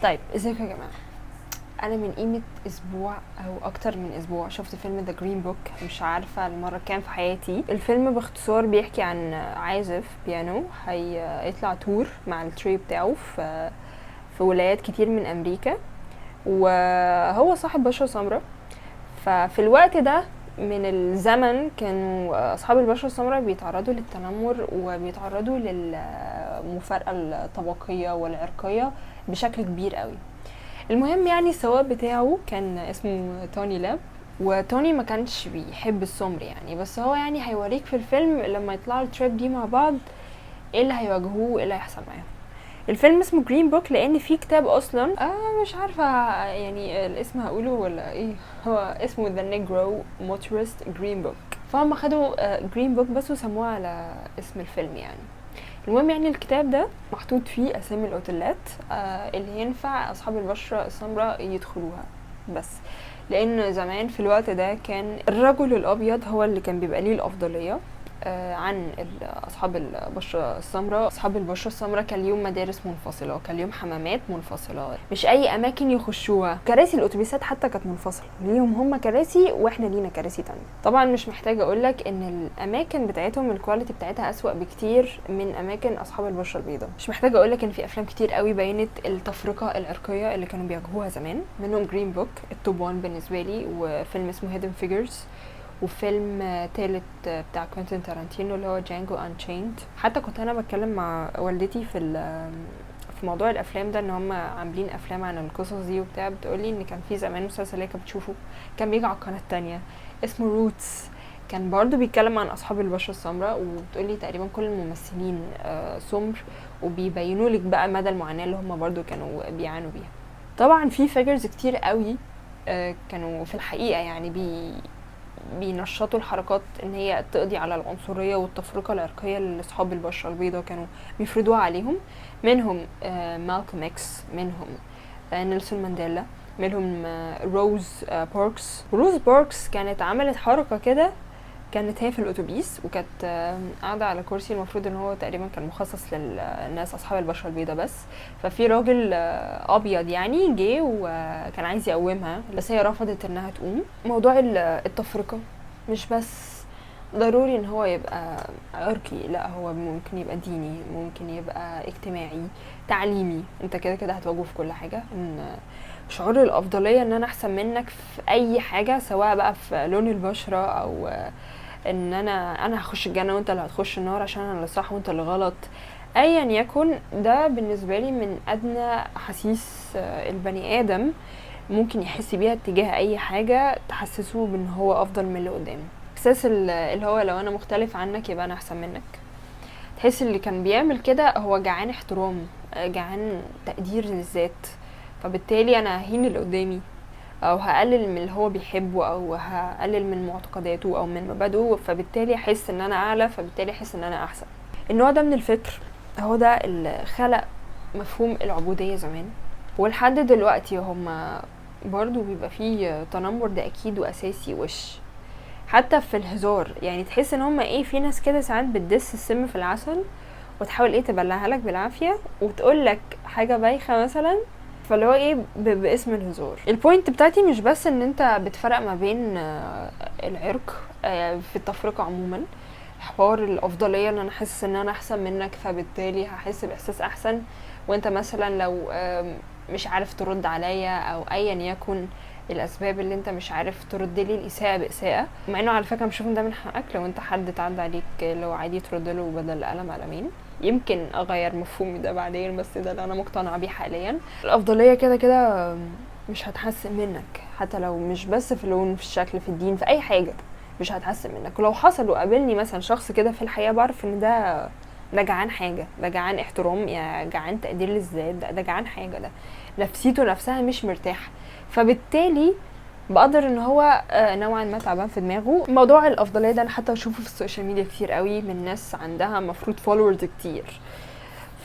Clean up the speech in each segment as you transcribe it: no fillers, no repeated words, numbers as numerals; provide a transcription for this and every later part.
طيب ازيكم يا جماعه. انا من قيمه اسبوع او اكتر من اسبوع شفت فيلم ذا جرين بوك، مش عارفه المره كام في حياتي. الفيلم باختصار بيحكي عن عازف بيانو هيطلع تور مع التري بتاعه في ولايات كتير من امريكا، وهو صاحب بشره سمراء. ففي الوقت ده من الزمن كانوا اصحاب البشره السمراء بيتعرضوا للتنمر وبيتعرضوا للمفارقه الطبقيه والعرقيه بشكل كبير قوي. المهم يعني السواق بتاعه كان اسمه توني لاب، وتوني ما كانش بيحب السمر يعني، بس هو يعني هيوريك في الفيلم لما يطلعوا التريب دي مع بعض ايه اللي هيواجهوه وايه اللي هيحصل معاهم. الفيلم اسمه جرين بوك لان في كتاب اصلا مش عارفه يعني الاسم هقوله ولا ايه. هو اسمه The Negro Motorist Green Book، فهم خدوا جرين بوك بس وسموه على اسم الفيلم يعني. المهم يعني الكتاب ده محطوط فيه اسامي الاوتيلات اللي ينفع اصحاب البشره السمراء يدخلوها، بس لان زمان في الوقت ده كان الرجل الابيض هو اللي كان بيبقى ليه الافضليه عن اصحاب البشره السمراء. اصحاب البشره السمراء كان ليهم مدارس منفصله، كان ليهم حمامات منفصله، مش اي اماكن يخشوها. كراسي الاتوبيسات حتى كانت منفصله ليهم، هم كراسي واحنا لينا كراسي تانية. طبعا مش محتاجه اقولك ان الاماكن بتاعتهم الكواليتي بتاعتها اسوأ بكتير من اماكن اصحاب البشره البيضاء. مش محتاجه اقولك ان في افلام كتير قوي بينت التفرقه العرقيه اللي كانوا بيواجهوها زمان، منهم جرين بوك التوب 1 بالنسبه لي، وفيلم اسمه هيدن فيجرز، وفيلم تالت بتاع كوينتين تارانتينو اللي هو جانجو انشيند. حتى كنت انا بتكلم مع والدتي في موضوع الافلام ده، ان هم عاملين افلام عن القصص دي وبتاع، بتقولي ان كان في زمان مسلسل هي كانت بتشوفه كان بيجي على القناه التانية اسمه روتس، كان برضو بيتكلم عن اصحاب البشره السمراء، وبتقولي تقريبا كل الممثلين سمر، وبيبينوا لك بقى مدى المعاناه اللي هم برضو كانوا بيعانوا بيها. طبعا في فيجرز كتير قوي كانوا في الحقيقه يعني بينشطوا الحركات ان هي تقضي على العنصريه والتفرقه العرقيه اللي اصحاب البشره البيضاء كانوا بيفرضوها عليهم. منهم مالكوم اكس، منهم نيلسون مانديلا، منهم روز باركس كانت عملت حركه كده. كانت هي في الاتوبيس وكانت قاعده على كرسي المفروض ان هو تقريبا كان مخصص للناس اصحاب البشره البيضاء بس. ففي راجل ابيض يعني جه وكان عايز يقومها، بس هي رفضت انها تقوم. موضوع التفرقه مش بس ضروري ان هو يبقى عرقي، لا هو ممكن يبقى ديني، ممكن يبقى اجتماعي، تعليمي. انت كده كده هتواجهه في كل حاجه، ان شعور الافضليه ان انا احسن منك في اي حاجه، سواء بقى في لون البشره او ان انا هخش الجنه وانت اللي هتخش النار عشان انا اللي صح وانت اللي غلط، ايا يكن. ده بالنسبه لي من ادنى احاسيس البني ادم ممكن يحس بيها اتجاه اي حاجه تحسسه بان هو افضل من اللي قدامه. احساس اللي هو لو انا مختلف عنك يبقى انا احسن منك. تحس اللي كان بيعمل كده هو جعان احترام، جعان تقدير للذات، فبالتالي انا ههين اللي قدامي او هقلل من اللي هو بيحبه او هقلل من معتقداته او من مبادئه، فبالتالي احس ان انا اعلى، فبالتالي احس ان انا احسن. النوع ده من الفكر هو ده اللي خلق مفهوم العبودية زمان، ولحد دلوقتي هما برضو بيبقى فيه تنمر، ده اكيد واساسي وش. حتى في الهزار يعني تحس ان هما ايه، في ناس كده ساعات بتدس السم في العسل وتحاول ايه تبلعها لك بالعافيه وتقول لك حاجه بايخه مثلا، فاللي هو ايه باسم الهزار. البوينت بتاعتي مش بس ان انت بتفرق ما بين العرق في التفرقه عموما، حوار الافضليه ان انا حاسس ان انا احسن منك فبالتالي هحس باحساس احسن، وانت مثلا لو مش عارف ترد عليا او ايا يكن الاسباب اللي انت مش عارف ترد لي الاساءه باساءه، مع انه على فكره مش ده من حقك. لو انت حد تعدى عليك لو عادي ترد له بدل قلم قلمين. يمكن اغير مفهومي ده بعدين، بس ده اللي انا مقتنعه بيه حاليا. الافضليه كده كده مش هتحسن منك، حتى لو مش بس في اللون، في الشكل، في الدين، في اي حاجه مش هتحسن منك. ولو حصل وقابلني مثلا شخص كده في الحقيقه بعرف ان ده جعان حاجه، ده جعان احترام، يا جعان تقدير للذات، ده جعان حاجه، ده نفسيته نفسها مش مرتاحه، فبالتالي بقدر ان هو نوعا ما تعبان في دماغه. موضوع الافضليه ده انا حتى بشوفه في السوشيال ميديا كتير قوي من ناس عندها مفروض فولورز كتير،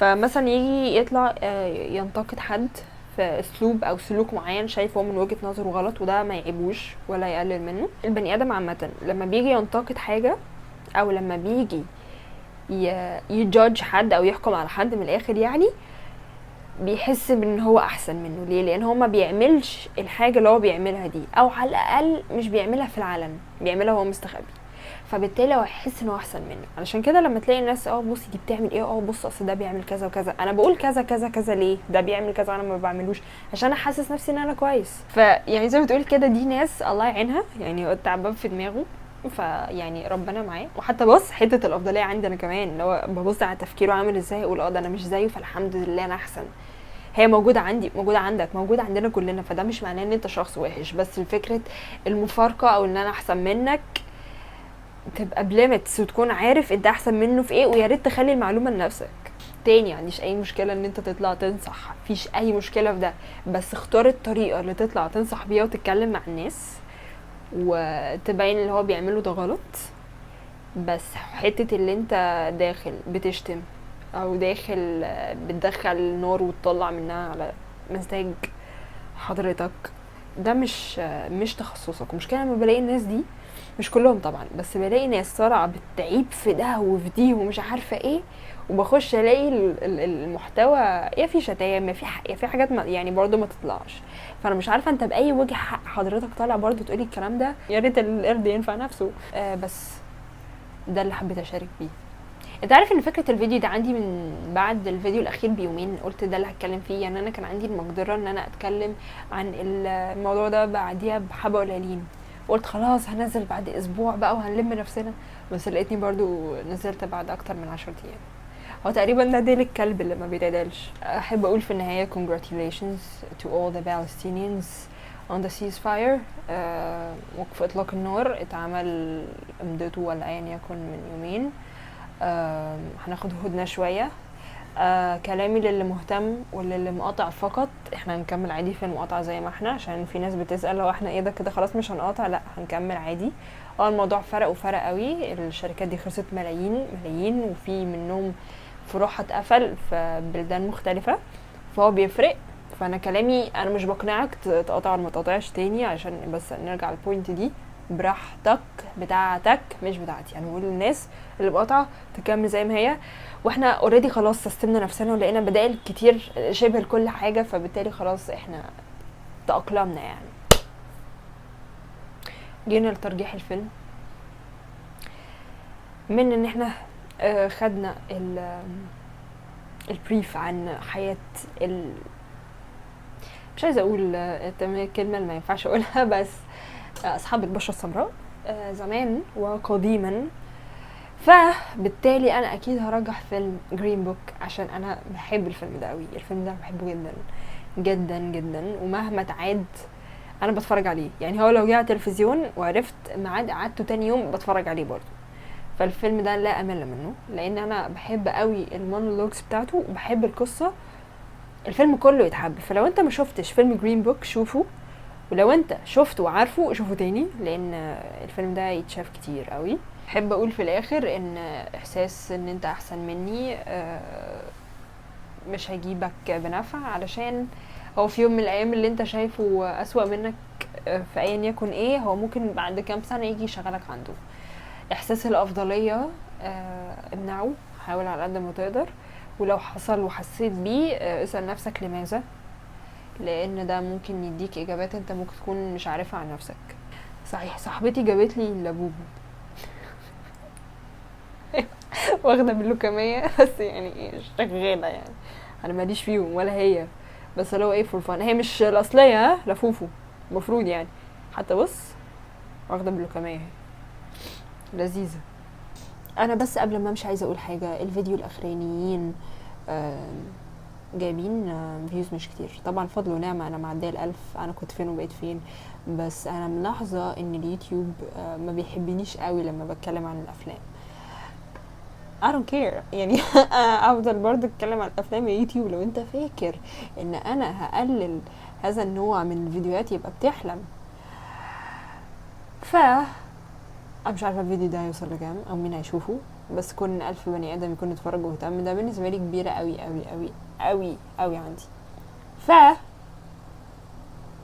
فمثلا يجي يطلع ينتقد حد في اسلوب او سلوك معين شايفه من وجهه نظره غلط، وده ما يعيبوش ولا يقلل منه. البني ادم عامه لما بيجي ينتقد حاجه او لما بيجي يجادج حد او يحكم على حد من الاخر يعني، بيحس بان هو احسن منه. ليه؟ لان هو ما بيعملش الحاجه اللي هو بيعملها دي، او على الاقل مش بيعملها في العلن، بيعملها وهو مستخبي. فبالتالي هو هيحس ان هو احسن مني. علشان كده لما تلاقي الناس بصي دي بتعمل ايه، بص اصل ده بيعمل كذا وكذا، انا بقول كذا كذا كذا، ليه ده بيعمل كذا انا ما بعملوش؟ عشان احسس نفسي ان انا كويس. فيعني زي ما بتقول كده، دي ناس الله يعينها، يعني تعبان في دماغه، فيعني ربنا معاه. وحتى بص حته الافضليه عندي انا كمان، اللي هو ببص على تفكيره عامل ازاي، اقول ده انا مش زيه، فالحمد لله انا احسن. هي موجوده عندي، موجوده عندك، موجوده عندنا كلنا. فده مش معناه ان انت شخص وحش، بس الفكره المفارقه او ان انا احسن منك تبقى بليمتس، وتكون عارف انت احسن منه في ايه. ويا ريت تخلي المعلومه لنفسك. تاني عنديش اي مشكله ان انت تطلع تنصح، مفيش اي مشكله في ده، بس اختار الطريقه اللي تطلع تنصح بيها وتتكلم مع الناس وتبين اللي هو بيعمله ده غلط. بس حته اللي انت داخل بتشتم او داخل بتدخل نار وتطلع منها على مزاج حضرتك، ده مش تخصصك. المشكله لما بلاقي الناس دي، مش كلهم طبعا، بس بلاقي ناس طالعه بتعيب في ده وفي دي ومش عارفه ايه، وبخش الاقي المحتوى يا في شتايم يا في حاجات يعني برضو ما تطلعش. فانا مش عارفه انت باي وجه حق حضرتك طالع برضو تقولي الكلام ده؟ يا ريت القرد ينفع نفسه. بس ده اللي حبيت اشارك بيه. انت عارف ان فكره الفيديو ده عندي من بعد الفيديو الاخير بيومين، قلت ده اللي هتكلم فيه. يعني انا كان عندي المقدره ان انا اتكلم عن الموضوع ده بعديها بحبه قليلين، قلت خلاص هنزل بعد اسبوع بقى وهنلم نفسنا، بس لقيتني برضو نزلت بعد اكتر من 10 ايام. هو تقريبا ده ديل الكلب اللي ما بيتعدلش. احب اقول في النهايه congratulations to all the Palestinians on the ceasefire. وقف اطلاق النار اتعمل مدته ولا ايا يكن من يومين. هناخد هدنه شويه. كلامي للي مهتم واللي مقاطع فقط، احنا هنكمل عادي في المقاطعه زي ما احنا، عشان في ناس بتسال لو احنا ايه ده كده خلاص مش هنقاطع. لا، هنكمل عادي. الموضوع فرق وفرق قوي. الشركات دي خسرت ملايين ملايين، وفي منهم فروعها اتقفل في بلدان مختلفه، فهو بيفرق. فانا كلامي انا مش بقنعك تقاطع ولا ما تقاطعش تاني، عشان بس نرجع للبوينت دي، براحتك بتاعتك مش بتاعتي. انا بقول للناس اللي بقاطعه تكمل زي ما هي، واحنا اوريدي خلاص سستمنا نفسنا ولقينا بدائل كتير شبه لكل حاجه، فبالتالي خلاص احنا تأقلمنا. يعني جينا لترجيح الفيلم، من ان احنا خدنا البريف عن حياه مش عايزه اقول كلمه اللي ما ينفعش اقولها، بس اصحاب البشره السمراء زمان وقديما. فبالتالي انا اكيد هرجح فيلم جرين بوك، عشان انا بحب الفيلم ده قوي. الفيلم ده بحبه جدا جدا جدا، ومهما تعاد انا بتفرج عليه. يعني هو لو جه على التلفزيون وعرفت ميعاد قعدته تاني يوم بتفرج عليه برضه. فالفيلم ده لا امل منه، لان انا بحب قوي المونولوجز بتاعته وبحب القصه. الفيلم كله يتحب. فلو انت ما شفتش فيلم جرين بوك شوفه، ولو انت شفته وعارفه شوفه تاني، لان الفيلم ده يتشاف كتير قوي. احب اقول في الاخر ان احساس ان انت احسن مني مش هيجيبك بنفع، علشان هو في يوم من الايام اللي انت شايفه اسوأ منك في ايا يكن ايه، هو ممكن بعد كام سنة يجي يشغلك عنده. احساس الافضلية امنعه، حاول على قد ما تقدر. ولو حصل وحسيت بيه اسأل نفسك لماذا، لان ده ممكن يديك اجابات انت ممكن تكون مش عارفها عن نفسك. صحيح صاحبتي جابت لي لابوبو واخده باللوكميه، بس يعني شغاله. يعني انا ماليش فيهم ولا هي، بس لو ايه فور فان، هي مش الاصليه لفوفو المفروض يعني. حتى بص واخده باللوكميه لذيذه. انا بس قبل ما امشي عايزه اقول حاجه. الفيديو الاخرانيين جايبين فيوز مش كتير، طبعا فضل ونعمه، انا معديه ال1000. انا كنت فين وبقيت فين، بس انا ملاحظه ان اليوتيوب ما بيحبنيش قوي لما بتكلم عن الافلام. I don't care يعني. افضل برضه اتكلم عن الافلام يا يوتيوب. لو انت فاكر ان انا هقلل هذا النوع من الفيديوهات يبقى بتحلم. انا مش عارفه الفيديو ده هيوصل لكام او مين هيشوفه، بس كون 1000 بني ادم يكون اتفرج ومهتم ده بالنسبه لي كبيره قوي قوي قوي قوي قوي عندي.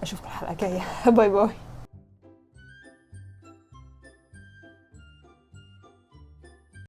اشوفكم الحلقه الجايه. باي باي.